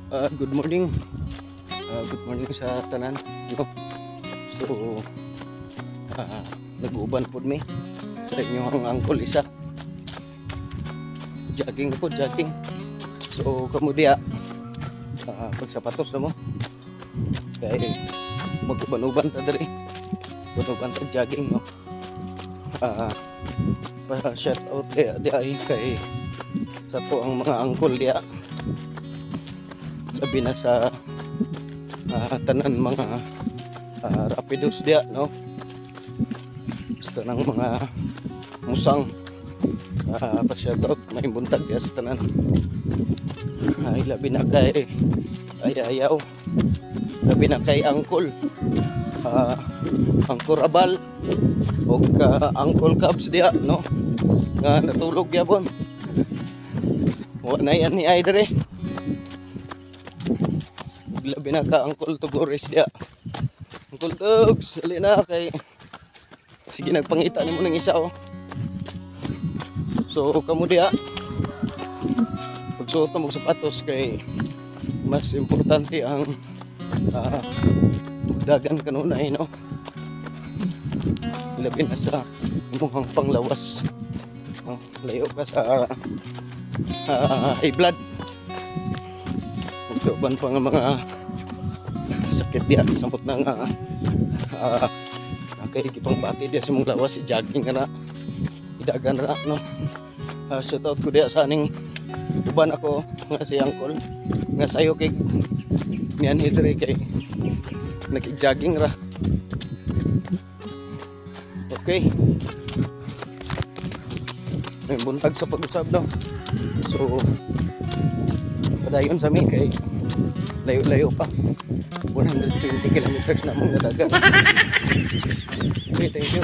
Good morning. Good morning sa tanan. No? So, nag-uuban po mi sa inyong angkol isa. Jogging po, jogging. So, kamudiya, pagsapatos na mo. Kaya, mag-uban-uban ta dali. Uban-uban ta jogging, no? Pa-shout out di ay kay sa to ang mga angkol diya. Sabi na sa tanan mga rapidos diya, no? Sa tanang mga musang pa-shoutout, may buntag diya sa tanan. Ay labi na kay ayaw, labi na kay angkol, angkor abal o angkol Cubs diya, no? Nga natulog yapon. Wa na yan ni Aydre. Labi na ka angkol Tugores diya. Angkol Tugs, dali na kay sige nagpangita nimo ng isa, oh. So kamo diya pagsuot mo sapatos kay mas importante ang dagan kanunay, no? Labi na sa imong panglawas, no? Layo ka sa high blood. Uban pa nga mga sakit diya sampot na nga kay kipang bati diya sa mong lawas, jogging ka na, idagan na, no? Shout out ko diya sa aning uban ako nga si angkol nga sayo kay niyan hidre kay nag-jogging ra. Okay, may buntag sa pag-usab, no? So padayon sa mi kay layo-layo pa, 120 kilometers na mong nadagan. Okay, thank you.